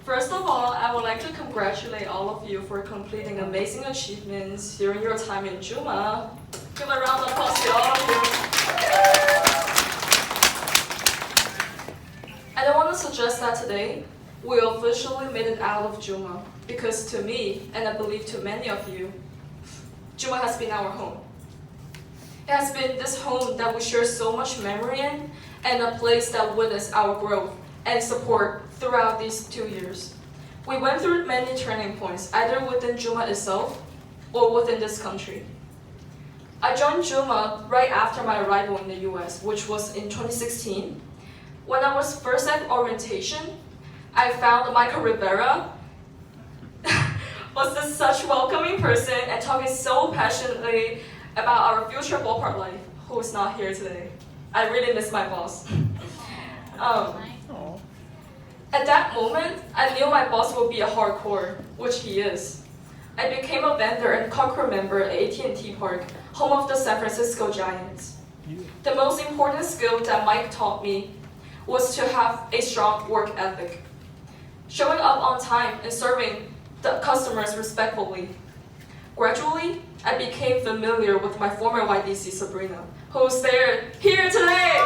First of all, I would like to congratulate all of you for completing amazing achievements during your time in Juma. Give a round of applause to all of you. And I want to suggest that today, we officially made it out of Juma, because to me, and I believe to many of you, Juma has been our home. It has been this home that we share so much memory in, and a place that witnessed our growth and support throughout these 2 years. We went through many turning points, either within Juma itself or within this country. I joined Juma right after my arrival in the US, which was in 2016. When I was first at orientation, I found Michael Rivera was this such welcoming person and talking so passionately about our future ballpark life, who is not here today. I really miss my boss. At that moment, I knew my boss would be a hardcore, which he is. I became a vendor and co-crew member at AT&T Park, home of the San Francisco Giants. The most important skill that Mike taught me was to have a strong work ethic, showing up on time and serving the customers respectfully. Gradually, I became familiar with my former YDC Sabrina, who's here today.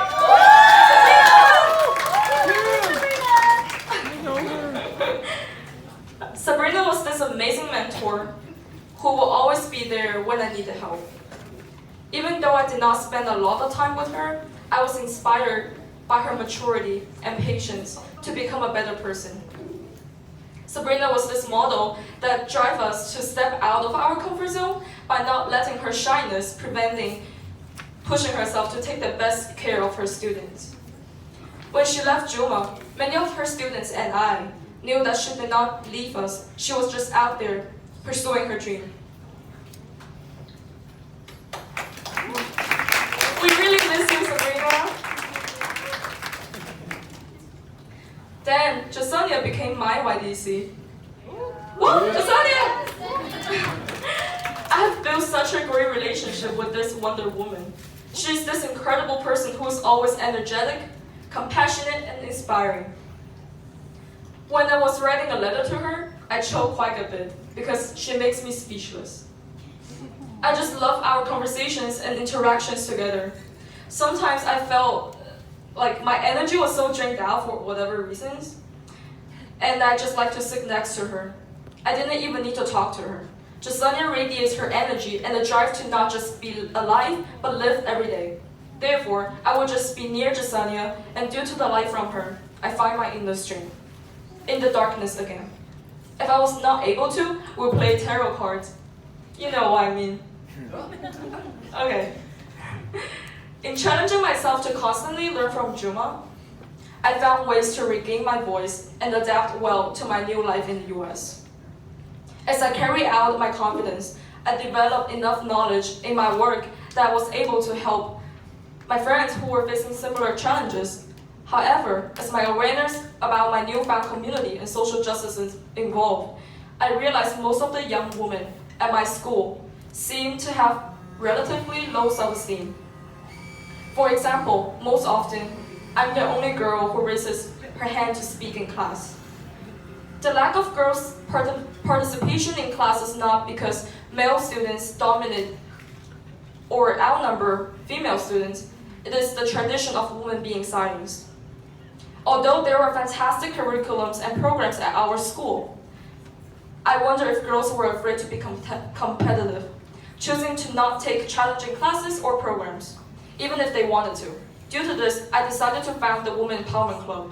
Sabrina was this amazing mentor who will always be there when I needed help. Even though I did not spend a lot of time with her, I was inspired by her maturity and patience to become a better person. Sabrina was this model that drives us to step out of our comfort zone by not letting her shyness pushing herself to take the best care of her students. When she left Juma, many of her students and I knew that she did not leave us. She was just out there pursuing her dream. We really miss you, Sabrina. Then, Jasania became my YDC. Woo, Jasania! I have built such a great relationship with this Wonder Woman. She's this incredible person who is always energetic, compassionate, and inspiring. When I was writing a letter to her, I choked quite a bit because she makes me speechless. I just love our conversations and interactions together. Sometimes I felt like my energy was so drained out for whatever reasons, and I just like to sit next to her. I didn't even need to talk to her. Jasania radiates her energy and the drive to not just be alive, but live every day. Therefore, I would just be near Jasania, and due to the light from her, I find my inner strength. In the darkness again. If I was not able to, we'll play tarot cards. You know what I mean. Okay. In challenging myself to constantly learn from Juma, I found ways to regain my voice and adapt well to my new life in the US. As I carry out my confidence, I developed enough knowledge in my work that I was able to help my friends who were facing similar challenges. However, as my awareness about my newfound community and social justice evolved, I realized most of the young women at my school seem to have relatively low self-esteem. For example, most often, I'm the only girl who raises her hand to speak in class. The lack of girls' participation in class is not because male students dominate or outnumber female students. It is the tradition of women being silenced. Although there are fantastic curriculums and programs at our school, I wonder if girls were afraid to be competitive, choosing to not take challenging classes or programs, even if they wanted to. Due to this, I decided to found the Women Empowerment Club.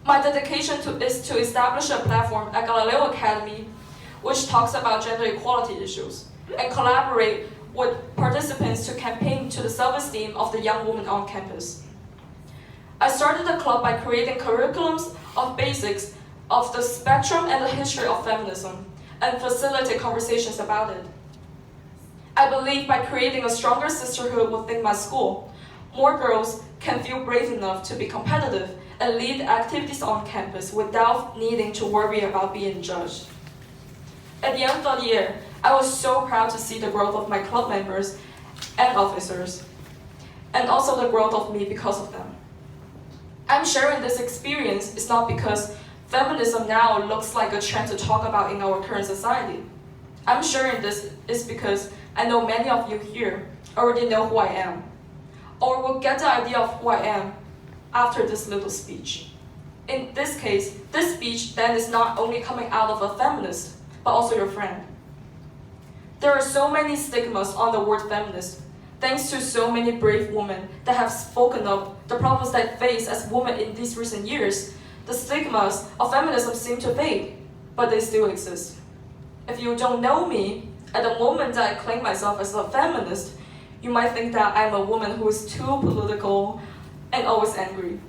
My dedication is to establish a platform at Galileo Academy, which talks about gender equality issues, and collaborate with participants to campaign to the self-esteem of the young women on campus. I started the club by creating curriculums of basics of the spectrum and the history of feminism, and facilitate conversations about it. I believe by creating a stronger sisterhood within my school, more girls can feel brave enough to be competitive and lead activities on campus without needing to worry about being judged. At the end of the year, I was so proud to see the growth of my club members and officers, and also the growth of me because of them. I'm sharing this experience is not because feminism now looks like a trend to talk about in our current society. I'm sharing this is because I know many of you here already know who I am, or will get the idea of who I am after this little speech. In this case, this speech then is not only coming out of a feminist, but also your friend. There are so many stigmas on the word feminist, thanks to so many brave women that have spoken up the problems they face as women in these recent years. The stigmas of feminism seem to fade, but they still exist. If you don't know me, at the moment that I claim myself as a feminist, you might think that I'm a woman who is too political and always angry.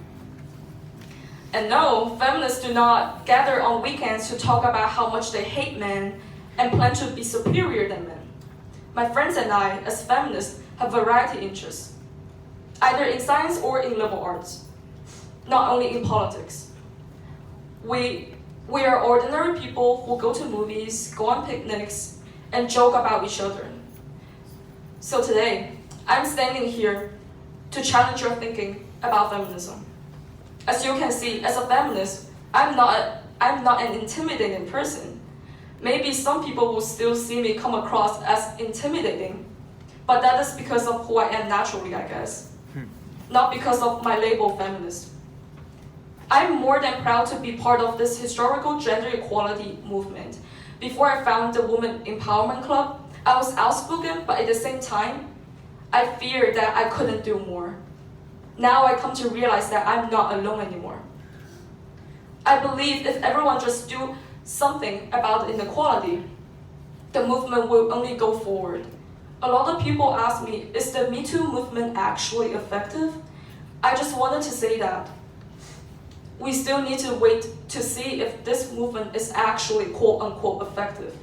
And no, feminists do not gather on weekends to talk about how much they hate men and plan to be superior than men. My friends and I, as feminists, have variety interests, either in science or in liberal arts, not only in politics. We are ordinary people who go to movies, go on picnics, and joke about each other. So today, I'm standing here to challenge your thinking about feminism. As you can see, as a feminist, I'm not an intimidating person. Maybe some people will still see me come across as intimidating, but that is because of who I am naturally, I guess. Not because of my label feminist. I'm more than proud to be part of this historical gender equality movement. Before I found the Women Empowerment Club, I was outspoken, but at the same time, I feared that I couldn't do more. Now I come to realize that I'm not alone anymore. I believe if everyone just do something about inequality, the movement will only go forward. A lot of people ask me, is the Me Too movement actually effective? I just wanted to say that we still need to wait to see if this movement is actually quote-unquote effective.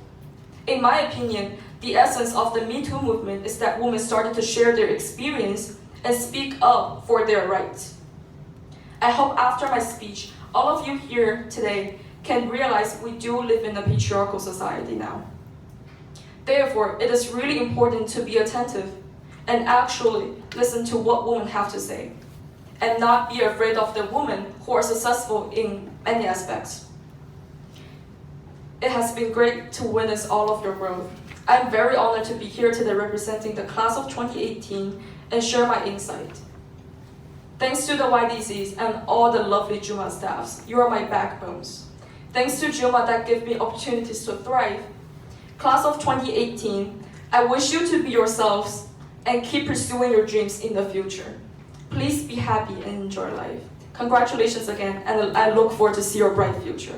In my opinion, the essence of the Me Too movement is that women started to share their experience and speak up for their rights. I hope after my speech, all of you here today can realize we do live in a patriarchal society now. Therefore, it is really important to be attentive and actually listen to what women have to say, and not be afraid of the women who are successful in many aspects. It has been great to witness all of your growth. I'm very honored to be here today representing the class of 2018 and share my insight. Thanks to the YDCs and all the lovely Juma staffs, you are my backbones. Thanks to Juma that give me opportunities to thrive. Class of 2018, I wish you to be yourselves and keep pursuing your dreams in the future. Please be happy and enjoy life. Congratulations again, and I look forward to see your bright future.